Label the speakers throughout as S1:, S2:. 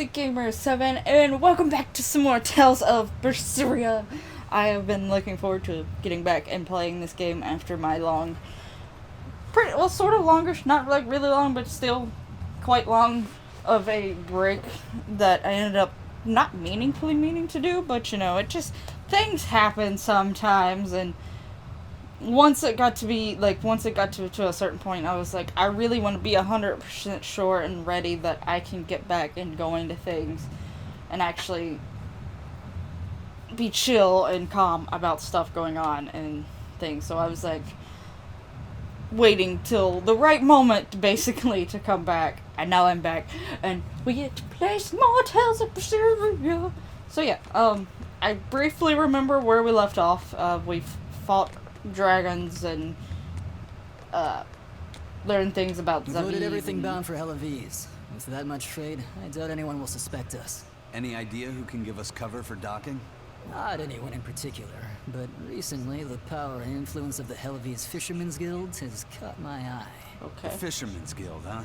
S1: TheGamer7, and welcome back to some more Tales of Berseria. I have been looking forward to getting back and playing this game after my sort of longish, not like really long, but still quite long of a break that I ended up not meaningfully meaning to do, but you know, things happen sometimes, and once it got to a certain point, I was like, I really want to be 100% sure and ready that I can get back and going to things and actually be chill and calm about stuff going on and things. So I was like, waiting till the right moment, basically, to come back. And now I'm back, and we get to play some more Tales of Berseria. So yeah, I briefly remember where we left off. We've fought dragons and learn things about
S2: We've loaded everything bound for Helaviz. With that much trade, I doubt anyone will suspect us.
S3: Any idea who can give us cover for docking?
S2: Not anyone in particular, but recently the power and influence of the Helaviz Fishermen's Guild has caught my eye.
S1: Okay.
S3: The Fishermen's Guild, huh?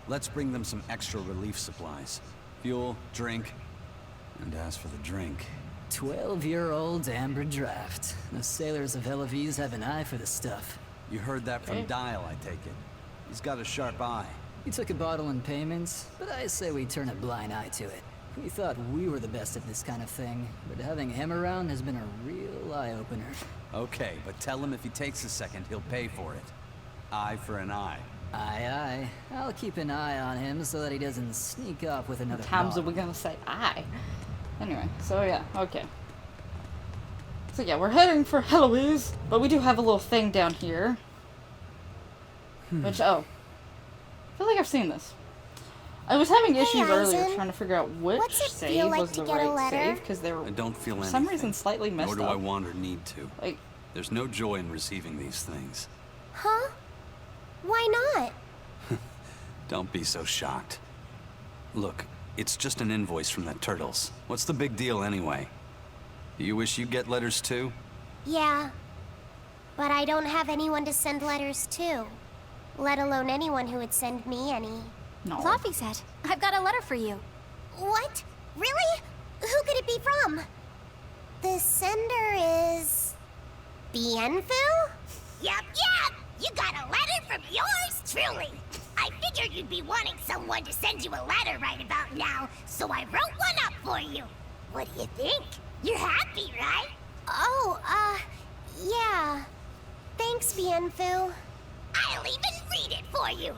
S3: Let's bring them some extra relief supplies. Fuel, drink, and as for the drink...
S2: 12-year-old amber draft. The sailors of Helaviz have an eye for the stuff.
S3: You heard that from Dial, I take it. He's got a sharp eye.
S2: He took a bottle in payments, but I say we turn a blind eye to it. We thought we were the best at this kind of thing, but having him around has been a real eye-opener.
S3: Okay, but tell him if he takes a second, he'll pay for it. Eye for an eye.
S2: Aye, aye. I'll keep an eye on him so that he doesn't sneak off with another
S1: times
S2: bottle.
S1: are we gonna say aye? Anyway, so yeah, okay. So yeah, we're heading for Helaviz, but we do have a little thing down here. Which, I feel like I've seen this. I was having issues earlier trying to figure out which save was the right save, because they were,
S3: I don't feel
S1: for some reason, slightly messed up.
S3: Nor do I want or need to.
S1: Like,
S3: there's no joy in receiving these things.
S4: Huh? Why not?
S3: Don't be so shocked. Look, it's just an invoice from the turtles. What's the big deal anyway? Do you wish you get letters too?
S4: Yeah. But I don't have anyone to send letters to. Let alone anyone who would send me any.
S1: no.
S5: Fluffy said, I've got a letter for you.
S4: What? Really? Who could it be from? The sender is... Bienfu?
S6: Yep. You got a letter from yours truly. I figured you'd be wanting someone to send you a letter right about now, so I wrote one up for you. What do you think? You're happy, right?
S4: Oh, yeah. Thanks, Bienfu.
S6: I'll even read it for you.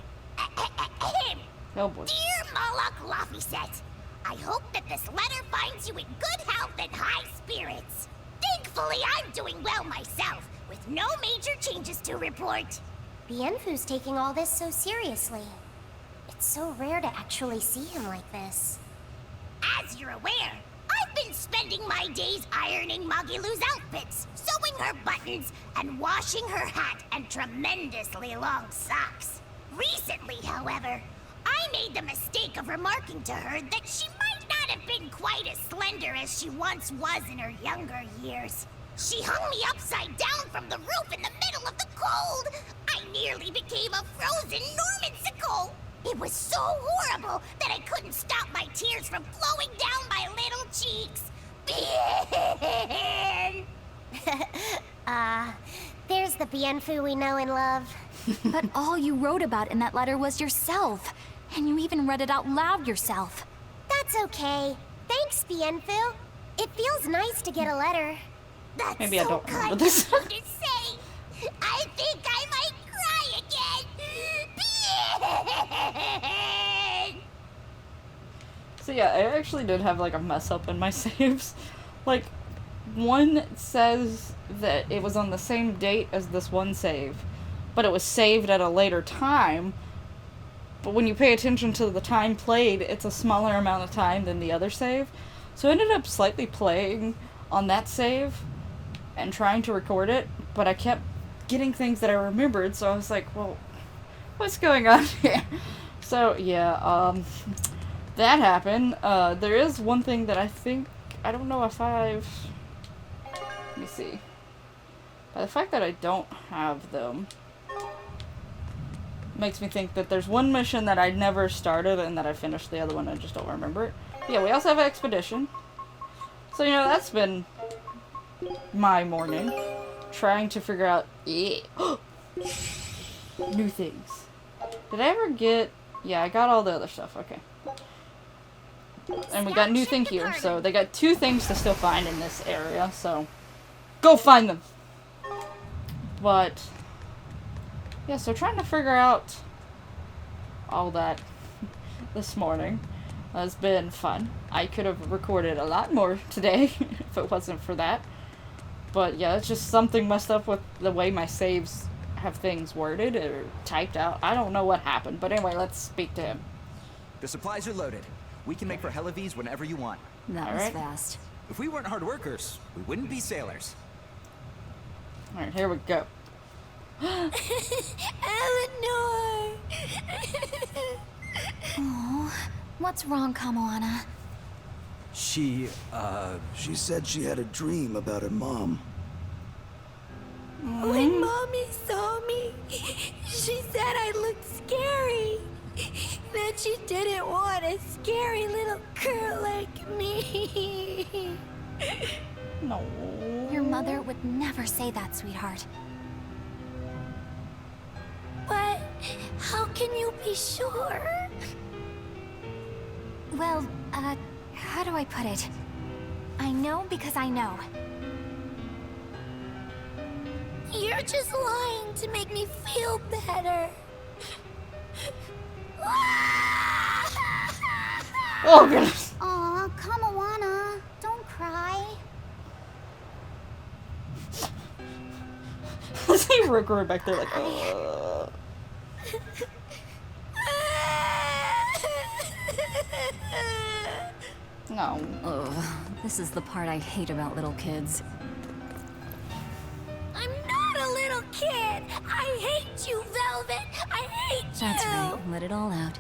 S1: Oh boy.
S6: Dear Moloch Laphicet, I hope that this letter finds you in good health and high spirits. Thankfully, I'm doing well myself, with no major changes to report.
S4: Bienfu's taking all this so seriously. It's so rare to actually see him like this.
S6: As you're aware, I've been spending my days ironing Magilu's outfits, sewing her buttons, and washing her hat and tremendously long socks. Recently, however, I made the mistake of remarking to her that she might not have been quite as slender as she once was in her younger years. She hung me upside down from the roof in the middle of the cold. I nearly became a frozen Normansicle. It was so horrible that I couldn't stop my tears from flowing down my little cheeks.
S4: There's the Bienfu we know and love.
S5: But all you wrote about in that letter was yourself. And you even read it out loud yourself.
S4: That's okay. Thanks, Bienfu. It feels nice to get a letter.
S6: That's
S1: Maybe I
S6: so
S1: don't remember
S6: kind
S1: this.
S6: of you to say. I think I might cry again.
S1: So yeah, I actually did have like a mess up in my saves. Like, one says that it was on the same date as this one save, but it was saved at a later time. But when you pay attention to the time played, it's a smaller amount of time than the other save. So I ended up slightly playing on that save and trying to record it, but I kept getting things that I remembered, so I was like, well, what's going on here? So yeah, that happened. There is one thing that I don't know if I've... Let me see. By the fact that I don't have them... makes me think that there's one mission that I never started and that I finished the other one. I just don't remember it. But yeah, we also have an expedition. So, you know, that's been my morning. Trying to figure out... new things. Did I ever get... Yeah, I got all the other stuff. Okay. And we got new thing here. So they got 2 things to still find in this area. So, go find them! But... yeah, so trying to figure out all that this morning has been fun. I could have recorded a lot more today if it wasn't for that. But yeah, it's just something messed up with the way my saves have things worded or typed out. I don't know what happened, but anyway, let's speak to him.
S7: The supplies are loaded. We can make for Helavies whenever you want.
S5: That was fast.
S7: If we weren't hard workers, we wouldn't be sailors.
S1: Alright, here we go.
S6: Eleanor!
S5: Oh, what's wrong, Kamoana?
S8: She said she had a dream about her mom.
S6: When Mommy saw me, she said I looked scary. That she didn't want a scary little girl like me.
S1: No.
S5: Your mother would never say that, sweetheart.
S6: But how can you be sure?
S5: Well, how do I put it? I know because I know.
S6: You're just lying to make me feel better.
S1: Oh, goodness.
S4: Aw, Kamoana, don't cry.
S1: I see Rookroy back there like, No.
S5: Ugh, this is the part I hate about little kids.
S6: I'm not a little kid. I hate you, Velvet. I hate you.
S5: That's right, let it all out.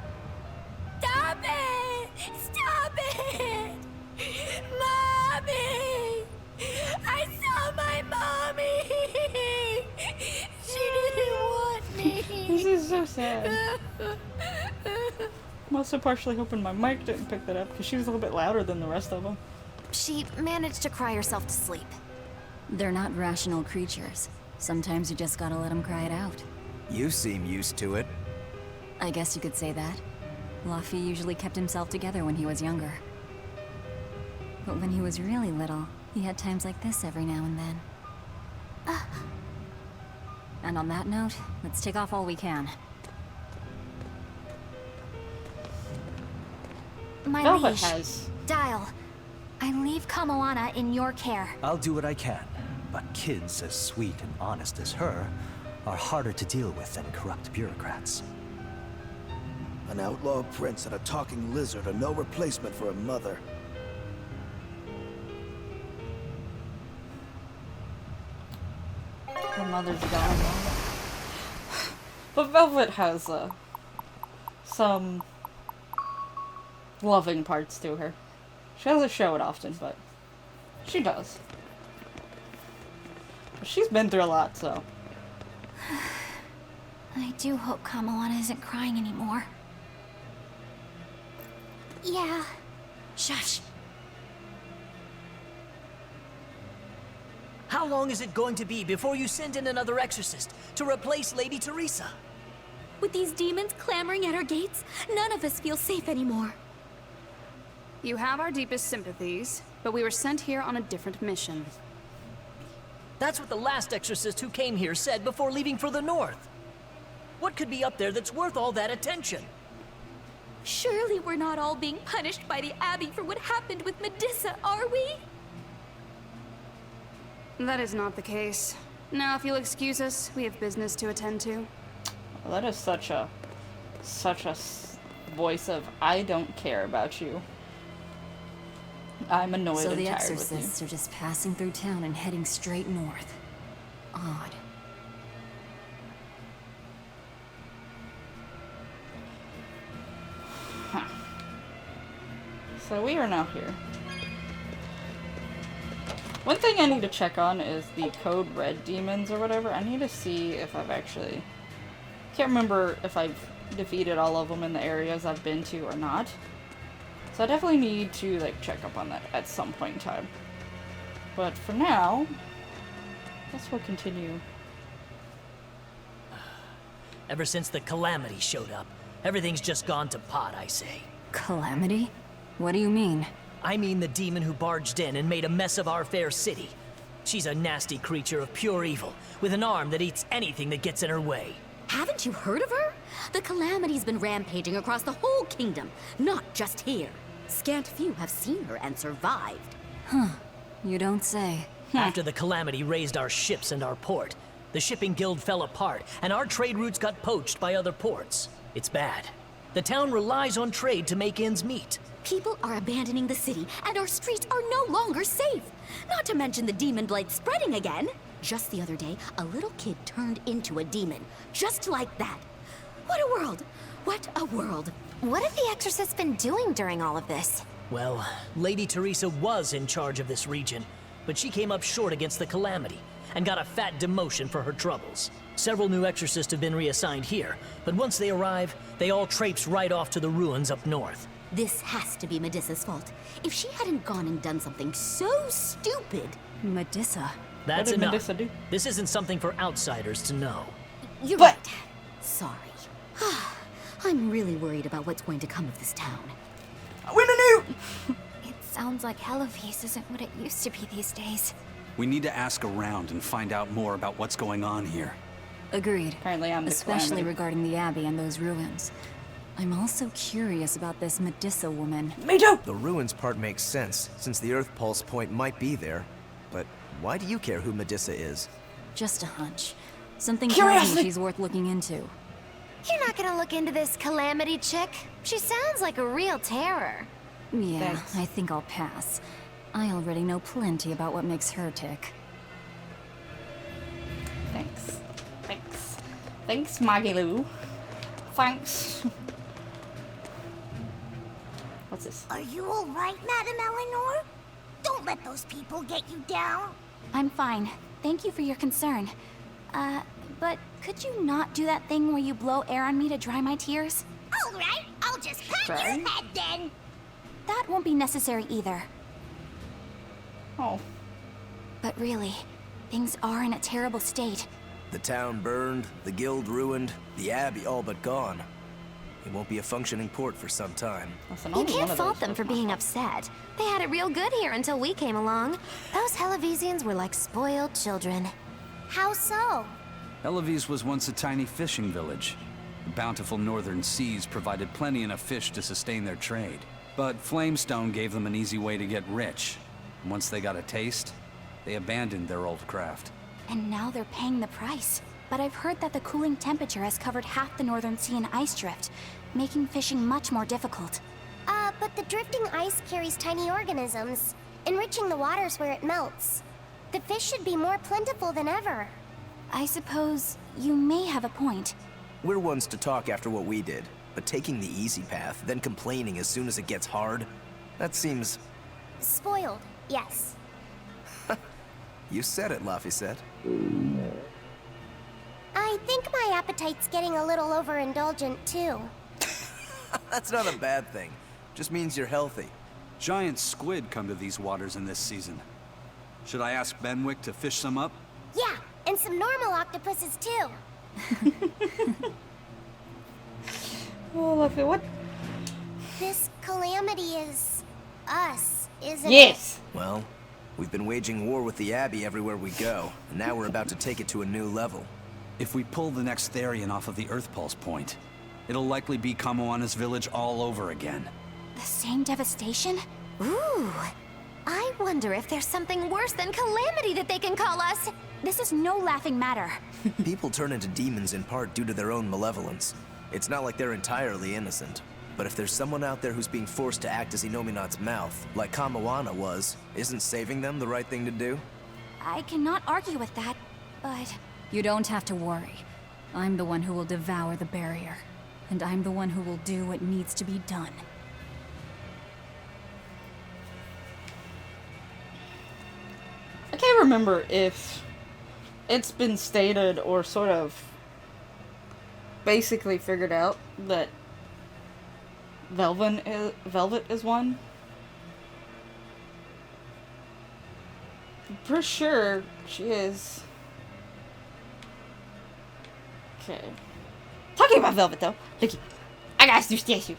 S6: Stop it! Stop it! Mommy! I saw my mommy! She didn't want me!
S1: This is so sad. I'm also partially hoping my mic didn't pick that up because she was a little bit louder than the rest of them.
S5: She managed to cry herself to sleep. They're not rational creatures. Sometimes you just gotta let them cry it out.
S7: You seem used to it.
S5: I guess you could say that. Luffy usually kept himself together when he was younger. But when he was really little, he had times like this every now and then. And on that note, let's take off all we can. My
S1: Velvet
S5: liege,
S1: has.
S5: Dial. I leave Kamoana in your care.
S8: I'll do what I can, but kids as sweet and honest as her are harder to deal with than corrupt bureaucrats. An outlaw prince and a talking lizard are no replacement for a mother.
S1: Her mother's gone. But Velvet has some loving parts to her. She doesn't show it often, but she does. She's been through a lot, so.
S5: I do hope Kamoana isn't crying anymore.
S4: Yeah.
S5: Shush.
S9: How long is it going to be before you send in another exorcist to replace Lady Teresa?
S10: With these demons clamoring at our gates, none of us feel safe anymore.
S11: You have our deepest sympathies, but we were sent here on a different mission.
S9: That's what the last exorcist who came here said before leaving for the north. What could be up there that's worth all that attention?
S10: Surely we're not all being punished by the Abbey for what happened with Medusa, are we?
S11: That is not the case. Now, if you'll excuse us, we have business to attend to.
S1: Well, that is such a voice of, I don't care about you. I'm annoyed
S5: So
S1: and
S5: the
S1: tired with you.
S5: exorcists are just passing through town and heading straight north. Odd.
S1: Huh. So we are now here. One thing I need to check on is the Code Red demons or whatever. I need to see if I've actually Can't remember if I've defeated all of them in the areas I've been to or not. So I definitely need to, like, check up on that at some point in time. But for now, I guess we'll continue.
S9: Ever since the Calamity showed up, everything's just gone to pot, I say.
S5: Calamity? What do you mean?
S9: I mean the demon who barged in and made a mess of our fair city. She's a nasty creature of pure evil, with an arm that eats anything that gets in her way.
S10: Haven't you heard of her? The Calamity's been rampaging across the whole kingdom, not just here. Scant few have seen her and survived.
S5: Huh. You don't say.
S9: After the Calamity raised our ships and our port, the shipping guild fell apart, and our trade routes got poached by other ports. It's bad. The town relies on trade to make ends meet.
S10: People are abandoning the city, and our streets are no longer safe. Not to mention the demon blight spreading again. Just the other day, a little kid turned into a demon. Just like that. What a world! What a world!
S4: What have the Exorcists been doing during all of this?
S9: Well, Lady Teresa was in charge of this region, but she came up short against the Calamity, and got a fat demotion for her troubles. Several new exorcists have been reassigned here, but once they arrive, they all traipse right off to the ruins up north.
S10: This has to be Medissa's fault. If she hadn't gone and done something so stupid...
S5: Medissa?
S9: That's
S1: What did
S9: enough.
S1: Medissa do?
S9: This isn't something for outsiders to know.
S10: You're
S1: But-
S10: right. Sorry. I'm really worried about what's going to come of this town.
S1: Win a new!
S4: It sounds like Hellafeast isn't what it used to be these days.
S3: We need to ask around and find out more about what's going on here.
S5: Agreed.
S1: Apparently I'm the
S5: Especially
S1: Calamity.
S5: regarding the Abbey and those ruins. I'm also curious about this Medissa woman.
S1: Me too!
S7: The ruins part makes sense, since the Earth Pulse point might be there. But why do you care who Medissa is?
S5: Just a hunch. Something tells
S1: Curiosity.
S5: me she's worth looking into.
S4: You're not gonna look into this Calamity chick? She sounds like a real terror.
S5: Yeah,
S1: Thanks.
S5: I think I'll pass. I already know plenty about what makes her tick.
S1: Thanks. Thanks. Thanks, Maggie Lou. Thanks. What's this?
S6: Are you all right, Madam Eleanor? Don't let those people get you down.
S12: I'm fine. Thank you for your concern. But could you not do that thing where you blow air on me to dry my tears?
S6: All right, I'll just pat
S1: Try.
S6: your head then.
S12: That won't be necessary either.
S1: Oh.
S12: But really, things are in a terrible state.
S7: The town burned, the guild ruined, the abbey all but gone. It won't be a functioning port for some time.
S1: Listen,
S4: You
S1: only one
S4: can't
S1: of
S4: fault
S1: those
S4: them
S1: was
S4: for
S1: my
S4: being
S1: fault.
S4: upset. They had it real good here until we came along. Those Hellavesians were like spoiled children. How so?
S3: Eloise was once a tiny fishing village. The bountiful northern seas provided plenty enough fish to sustain their trade. But Flamestone gave them an easy way to get rich. And once they got a taste, they abandoned their old craft.
S12: And now they're paying the price. But I've heard that the cooling temperature has covered half the northern sea in ice drift, making fishing much more difficult.
S4: But the drifting ice carries tiny organisms, enriching the waters where it melts. The fish should be more plentiful than ever.
S12: I suppose you may have a point.
S7: We're ones to talk after what we did, but taking the easy path, then complaining as soon as it gets hard, that seems...
S4: Spoiled, yes.
S7: You said it, Laphicet.
S4: I think my appetite's getting a little overindulgent, too.
S7: That's not a bad thing. Just means you're healthy.
S3: Giant squid come to these waters in this season. Should I ask Benwick to fish some up?
S4: Yeah, and some normal octopuses, too.
S1: Oh, look at what?
S4: This calamity is... us, isn't it?
S1: Yes!
S7: Well, we've been waging war with the Abbey everywhere we go, and now we're about to take it to a new level.
S3: If we pull the next Therion off of the Earth Pulse point, it'll likely be Kamoana's village all over again.
S12: The same devastation?
S4: Ooh. I wonder if there's something worse than calamity that they can call us.
S12: This is no laughing matter.
S7: People turn into demons in part due to their own malevolence. It's not like they're entirely innocent. But if there's someone out there who's being forced to act as Inominat's mouth, like Kamoana was, isn't saving them the right thing to do?
S12: I cannot argue with that, but...
S5: You don't have to worry. I'm the one who will devour the barrier. And I'm the one who will do what needs to be done.
S1: I can't remember if it's been stated or sort of basically figured out that Velvet is one. For sure, she is. Okay. Talking about Velvet, though. Looky, I got a new statue.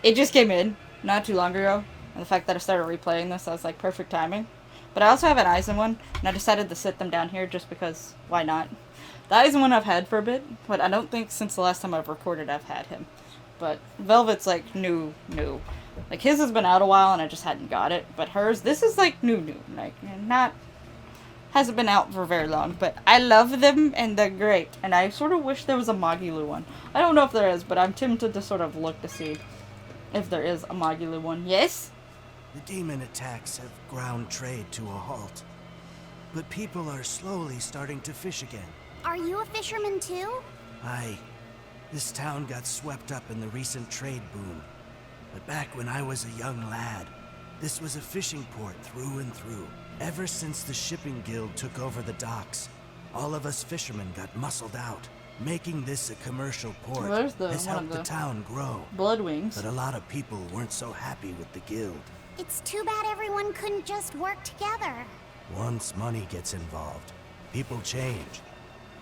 S1: It just came in not too long ago. And the fact that I started replaying this, I was like, perfect timing. But I also have an Eisen one, and I decided to sit them down here just because, why not? The Eisen one I've had for a bit, but I don't think since the last time I've recorded I've had him. But Velvet's like new. Like his has been out a while and I just hadn't got it. But hers, this is like new. Like hasn't been out for very long. But I love them and they're great. And I sort of wish there was a Magilou one. I don't know if there is, but I'm tempted to sort of look to see if there is a Magilou one. Yes?
S13: The demon attacks have ground trade to a halt. But people are slowly starting to fish again.
S4: Are you a fisherman too?
S13: Aye. This town got swept up in the recent trade boom. But back when I was a young lad, this was a fishing port through and through. Ever since the shipping guild took over the docks, all of us fishermen got muscled out. Making this a commercial port has helped the town grow.
S1: Bloodwings.
S13: But a lot of people weren't so happy with the guild.
S4: It's too bad everyone couldn't just work together.
S13: Once money gets involved, people change.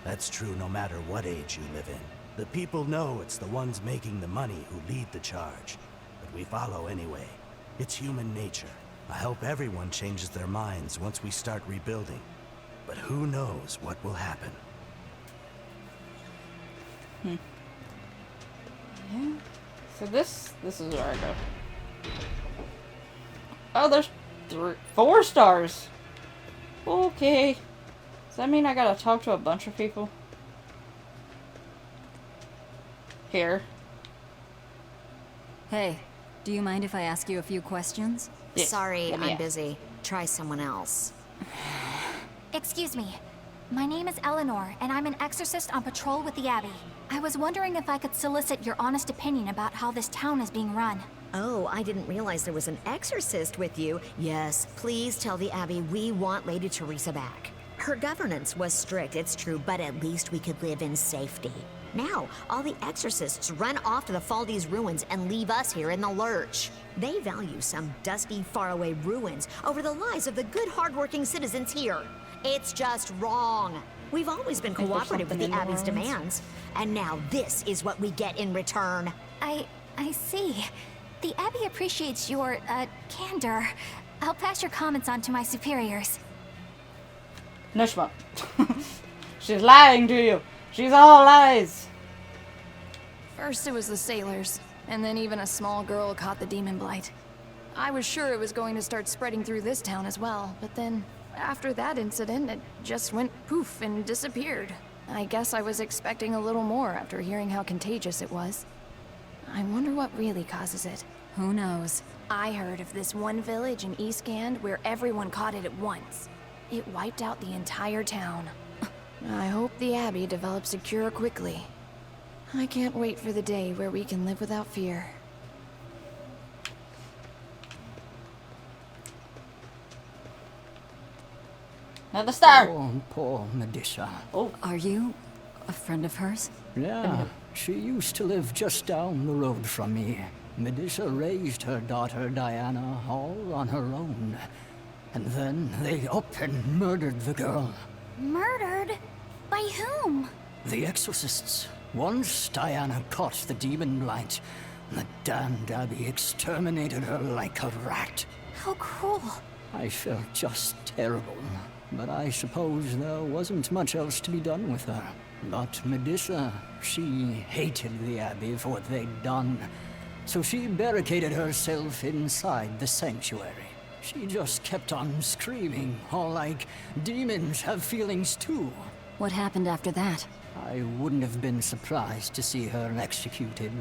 S13: That's true no matter what age you live in. The people know it's the ones making the money who lead the charge. But we follow anyway. It's human nature. I hope everyone changes their minds once we start rebuilding. But who knows what will happen.
S1: Yeah. So this is where I go. Oh, there's 4 stars. Okay. Does that mean I gotta talk to a bunch of people? Here.
S5: Hey, do you mind if I ask you a few questions?
S1: Yes,
S10: Sorry,
S1: let me
S10: I'm
S1: ask.
S10: busy. Try someone else.
S12: Excuse me. My name is Eleanor, and I'm an exorcist on patrol with the Abbey. I was wondering if I could solicit your honest opinion about how this town is being run.
S10: Oh, I didn't realize there was an exorcist with you. Yes, please tell the Abbey we want Lady Teresa back. Her governance was strict, it's true, but at least we could live in safety. Now, all the exorcists run off to the Faldi's ruins and leave us here in the lurch. They value some dusty, faraway ruins over the lives of the good, hardworking citizens here. It's just wrong. We've always been cooperative with the Abbey's demands, and now this is what we get in return.
S12: I see. The Abbey appreciates your, candor. I'll pass your comments on to my superiors.
S1: No, she won't. She's lying to you. She's all lies.
S11: First it was the sailors, and then even a small girl caught the demon blight. I was sure it was going to start spreading through this town as well, but then, after that incident, it just went poof and disappeared. I guess I was expecting a little more after hearing how contagious it was. I wonder what really causes it.
S5: Who knows?
S11: I heard of this one village in East Gand where everyone caught it at once. It wiped out the entire town. I hope the Abbey develops a cure quickly. I can't wait for the day where we can live without fear.
S1: Another star.
S2: Poor Medusa.
S1: Oh,
S5: Are you a friend of hers?
S2: Yeah, she used to live just down the road from me. Medusa raised her daughter Diana all on her own. And then they up and murdered the girl.
S12: Murdered? By whom?
S2: The exorcists. Once Diana caught the demon blight, the damned Abbey exterminated her like a rat.
S12: How cruel.
S2: I felt just terrible, but I suppose there wasn't much else to be done with her. But Medusa, she hated the Abbey for what they'd done, so she barricaded herself inside the sanctuary. She just kept on screaming, all like, demons have feelings too.
S5: What happened after that?
S2: I wouldn't have been surprised to see her executed.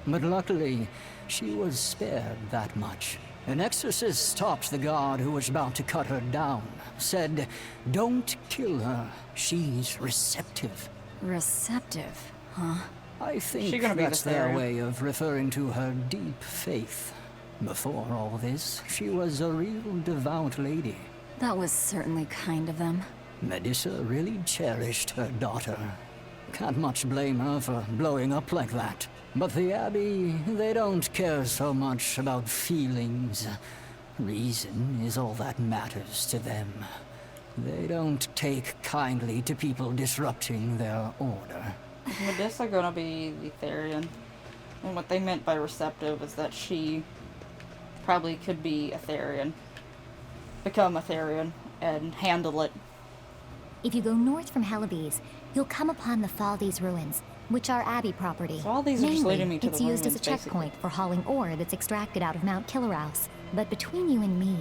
S2: But luckily, she was spared that much. An exorcist stopped the guard who was about to cut her down. Said, don't kill her. She's receptive.
S5: Receptive, huh?
S2: I think that's their way of referring to her deep faith. Before all this, she was a real devout lady.
S5: That was certainly kind of them.
S2: Medusa really cherished her daughter. can't much blame her for blowing up like that. But the Abbey, they don't care so much about feelings. Reason is all that matters to them. They don't take kindly to people disrupting their order.
S1: Is Medusa gonna be the Therion? And what they meant by receptive is that she probably could be a Therion. Become a Therion and handle it.
S14: If you go north from Helibes, you'll come upon the Faldes ruins, which are Abbey property.
S1: So all these are just leading me to
S14: it's
S1: the
S14: used
S1: ruins,
S14: as a checkpoint for hauling ore that's extracted out of Mount Killerhouse. But between you and me,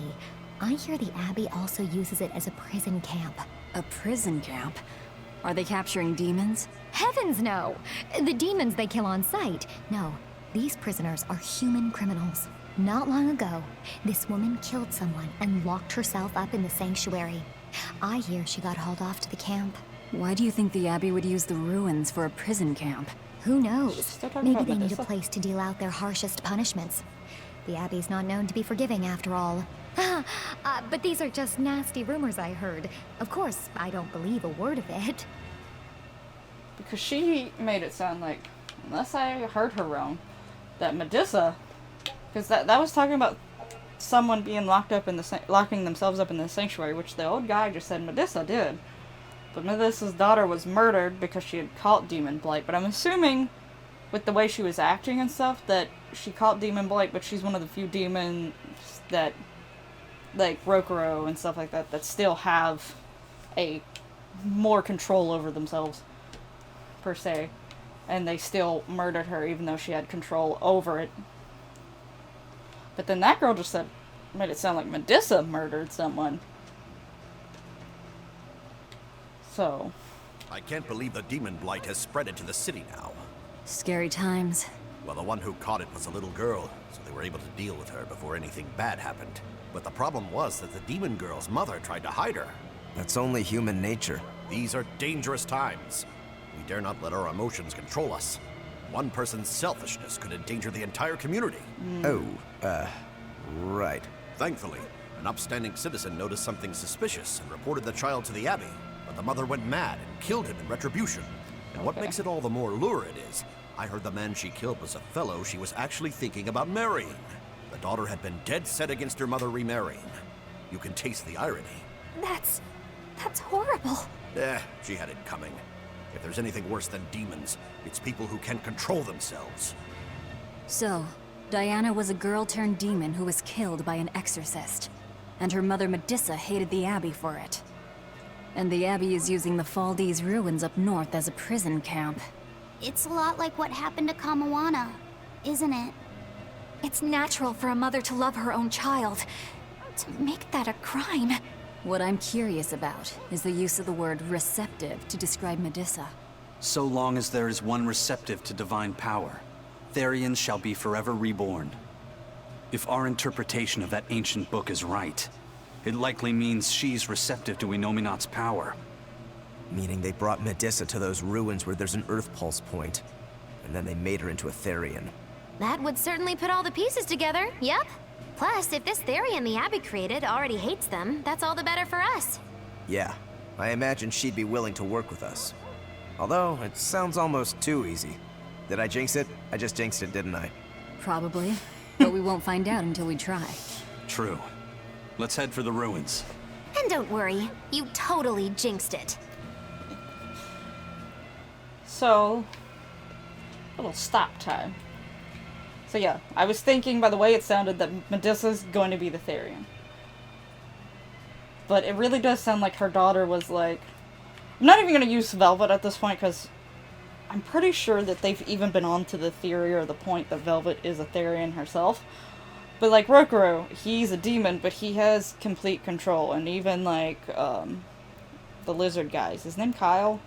S14: I hear the Abbey also uses it as a prison camp.
S5: A prison camp? Are they capturing demons?
S14: Heavens no! The demons they kill on sight. No, these prisoners are human criminals. Not long ago, this woman killed someone and locked herself up in the sanctuary. I hear she got hauled off to the camp.
S5: Why do you think the Abbey would use the ruins for a prison camp?
S14: Who knows? Maybe they need a
S1: Medusa?
S14: place to deal out their harshest punishments. The Abbey's not known to be forgiving after all. But these are just nasty rumors I heard. Of course, I don't believe a word of it.
S1: Because she made it sound like, unless I heard her wrong, that Medusa, because that was talking about someone being locked up in the locking themselves up in the sanctuary, which the old guy just said Medusa did. But Medusa's daughter was murdered because she had caught Demon Blight. But I'm assuming, with the way she was acting and stuff, that she caught Demon Blight, but she's one of the few demons that, like Rokuro and stuff like that, that still have a more control over themselves, per se. And they still murdered her even though she had control over it. But then that girl just made it sound like Medusa murdered someone. So.
S15: I can't believe the demon blight has spread into the city now.
S5: Scary times.
S15: Well, the one who caught it was a little girl, so they were able to deal with her before anything bad happened. But the problem was that the demon girl's mother tried to hide her.
S7: That's only human nature.
S15: These are dangerous times. We dare not let our emotions control us. One person's selfishness could endanger the entire community.
S7: Right.
S15: Thankfully, an upstanding citizen noticed something suspicious and reported the child to the Abbey. But the mother went mad and killed him in retribution. And what makes it all the more lurid is, I heard the man she killed was a fellow she was actually thinking about marrying. The daughter had been dead set against her mother remarrying. You can taste the irony.
S12: That's horrible.
S15: She had it coming. If there's anything worse than demons, it's people who can't control themselves.
S5: So, Diana was a girl-turned-demon who was killed by an exorcist. And her mother Medusa hated the Abbey for it. And the Abbey is using the Faldes ruins up north as a prison camp.
S4: It's a lot like what happened to Kamawana, isn't it?
S12: It's natural for a mother to love her own child. To make that a crime.
S5: What I'm curious about is the use of the word receptive to describe Medusa.
S3: So long as there is one receptive to divine power, Therion shall be forever reborn. If our interpretation of that ancient book is right, it likely means she's receptive to Inominat's power.
S7: Meaning they brought Medusa to those ruins where there's an Earth Pulse point, and then they made her into a Therion.
S16: That would certainly put all the pieces together, yep. Plus, if this Therion the Abbey created already hates them, that's all the better for us.
S7: Yeah, I imagine she'd be willing to work with us. Although, it sounds almost too easy. Did I jinx it? I just jinxed it, didn't I?
S5: Probably, but we won't find out until we try.
S3: True. Let's head for the ruins.
S16: And don't worry, you totally jinxed it.
S1: So, little stop time. So yeah, I was thinking by the way it sounded that Medusa's going to be the Therion. But it really does sound like her daughter was like... I'm not even going to use Velvet at this point because I'm pretty sure that they've even been on to the theory or the point that Velvet is a Therion herself. But like Rokuro, he's a demon, but he has complete control. And even like the lizard guy, is his name Kyle?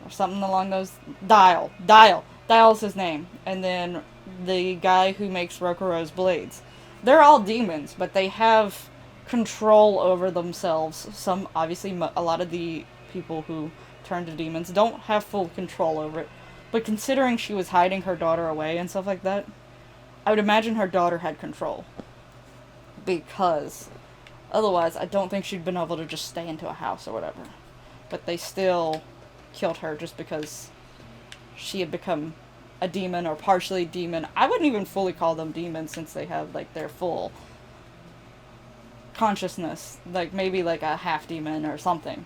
S1: Or something along those... Dial. Dial's his name. And then the guy who makes Rokuro's blades. They're all demons, but they have control over themselves. Some, obviously, a lot of the people who turn to demons don't have full control over it. But considering she was hiding her daughter away and stuff like that, I would imagine her daughter had control. Because otherwise, I don't think she'd been able to just stay into a house or whatever. But they still killed her just because she had become a demon or partially demon. I wouldn't even fully call them demons since they have like their full consciousness, like maybe like a half demon or something.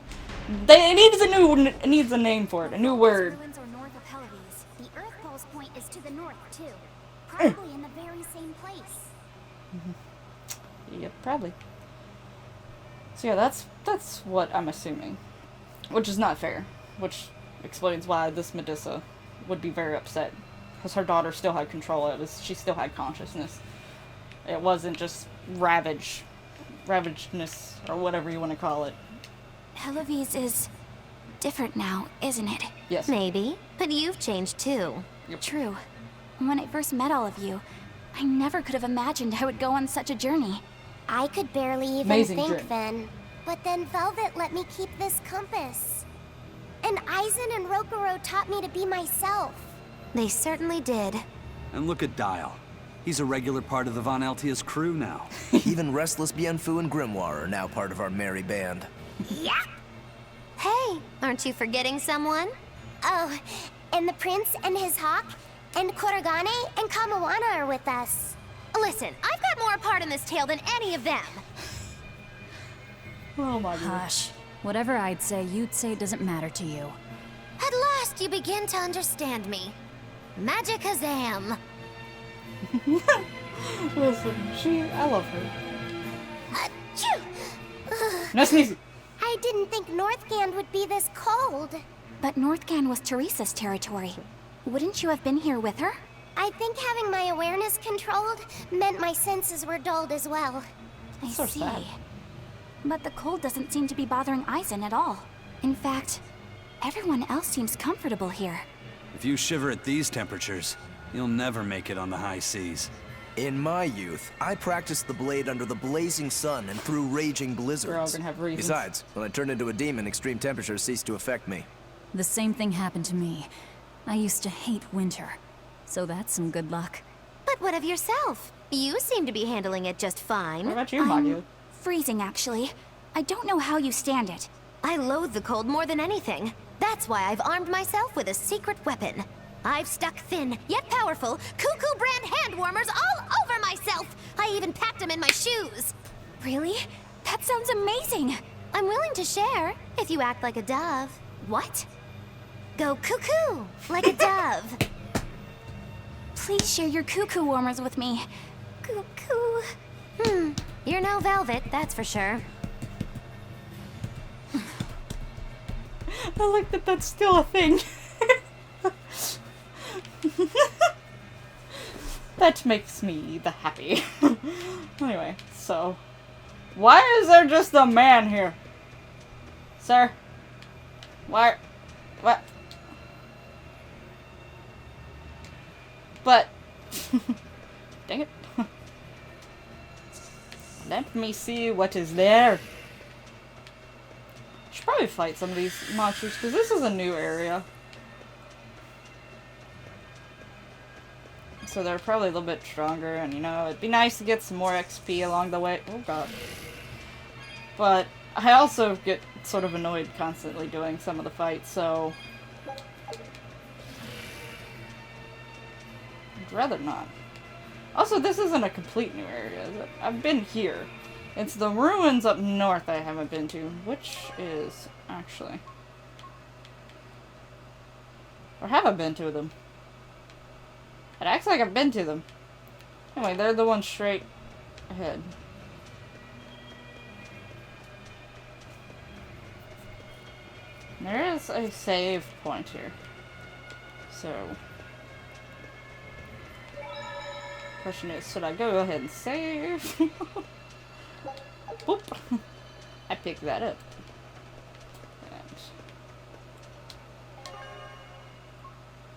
S1: It needs a name for it, a new word.
S12: Ruins are north of Helios. The Earth Pole's point is to the north too, probably in the very same place.
S1: Yep, probably. So yeah, that's what I'm assuming, which is not fair, which explains why this Medusa would be very upset, because her daughter still had control of it. She still had consciousness. It wasn't just ravagedness, or whatever you want to call it.
S12: Helios is different now, isn't it?
S1: Yes.
S16: Maybe, but you've changed too.
S1: Yep.
S12: True. When I first met all of you, I never could have imagined I would go on such a journey.
S4: I could barely even
S1: Amazing
S4: think
S1: journey.
S4: then. But then Velvet let me keep this compass. And Aizen and Rokuro taught me to be myself.
S16: They certainly did.
S3: And look at Dial. He's a regular part of the Von Altia's crew now.
S7: Even Restless Bienfu and Grimoire are now part of our merry band.
S4: Yeah.
S16: Hey, aren't you forgetting someone?
S4: Oh, and the prince and his hawk, and Kuragane and Kamawana are with us.
S16: Listen, I've got more part in this tale than any of them.
S1: Oh my god.
S5: Hush. Whatever I'd say, you'd say doesn't matter to you.
S16: At last you begin to understand me. Magicazam.
S1: Listen, I love her.
S4: Achoo!
S1: No sneezing.
S4: I didn't think Northgand would be this cold.
S12: But Northgand was Teresa's territory. Wouldn't you have been here with her?
S4: I think having my awareness controlled meant my senses were dulled as well.
S12: I
S1: So
S12: see.
S1: sad.
S12: But the cold doesn't seem to be bothering Aizen at all. In fact, everyone else seems comfortable here.
S3: If you shiver at these temperatures, you'll never make it on the high seas.
S7: In my youth, I practiced the blade under the blazing sun and through raging blizzards.
S1: We're all gonna have reasons.
S7: Besides, when I turned into a demon, extreme temperatures ceased to affect me.
S5: The same thing happened to me. I used to hate winter. So that's some good luck.
S16: But what of yourself? You seem to be handling it just fine.
S1: What about you, Magyu?
S12: Freezing, actually. I don't know how you stand it.
S16: I loathe the cold more than anything. That's why I've armed myself with a secret weapon. I've stuck thin, yet powerful, Cuckoo brand hand warmers all over myself. I even packed them in my shoes.
S12: Really? That sounds amazing.
S16: I'm willing to share, if you act like a dove.
S12: What?
S16: Go cuckoo, like a dove.
S12: Please share your cuckoo warmers with me. Cuckoo.
S16: You're no velvet, that's for sure.
S1: I like that that's still a thing. That makes me the happy. Anyway, so why is there just a man here? Sir? Why? What? But dang it. Let me see what is there. Should probably fight some of these monsters because this is a new area. So they're probably a little bit stronger, and you know, it'd be nice to get some more XP along the way. Oh god. But I also get sort of annoyed constantly doing some of the fights, so I'd rather not. Also, this isn't a complete new area, is it? I've been here. It's the ruins up north I haven't been to, which is actually... Or have I been to them? It acts like I've been to them. Anyway, they're the ones straight ahead. There is a save point here. So... Question is, should I go ahead and save? Boop. I picked that up. And...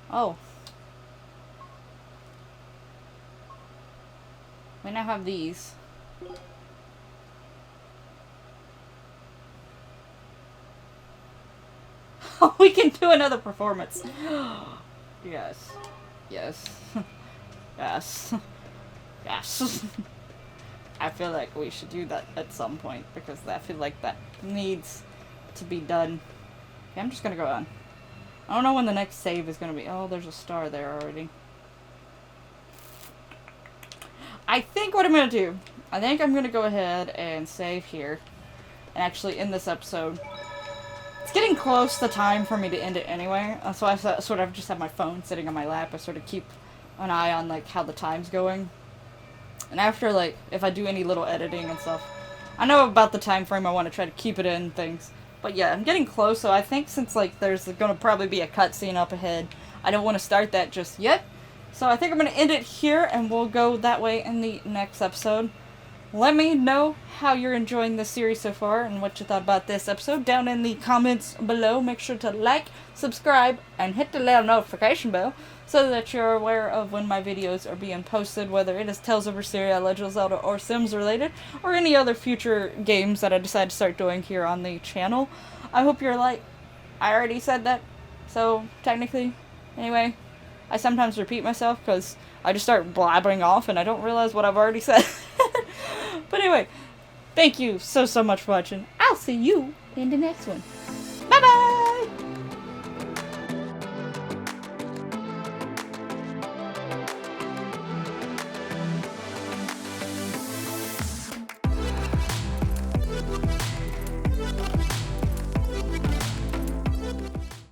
S1: Oh. We now have these. We can do another performance. Yes. Yes. Yes. Yes. I feel like we should do that at some point because I feel like that needs to be done. Okay, I'm just gonna go on. I don't know when the next save is going to be. Oh, there's a star there already. I think what I'm going to do, I think I'm going to go ahead and save here. And actually end this episode. It's getting close to time for me to end it anyway. So I sort of just have my phone sitting on my lap. I sort of keep an eye on like how the time's going. And after like, if I do any little editing and stuff, I know about the time frame I want to try to keep it in things. But yeah, I'm getting close, so I think since like there's going to probably be a cutscene up ahead, I don't want to start that just yet. So I think I'm going to end it here, and we'll go that way in the next episode. Let me know how you're enjoying this series so far and what you thought about this episode down in the comments below. Make sure to like, subscribe, and hit the little notification bell so that you're aware of when my videos are being posted, whether it is Tales of Berseria, Legend of Zelda, or Sims related, or any other future games that I decide to start doing here on the channel. I hope you're like, I already said that, so technically, anyway, I sometimes repeat myself because I just start blabbering off and I don't realize what I've already said. But anyway, thank you so much for watching. I'll see you in the next one. Bye bye!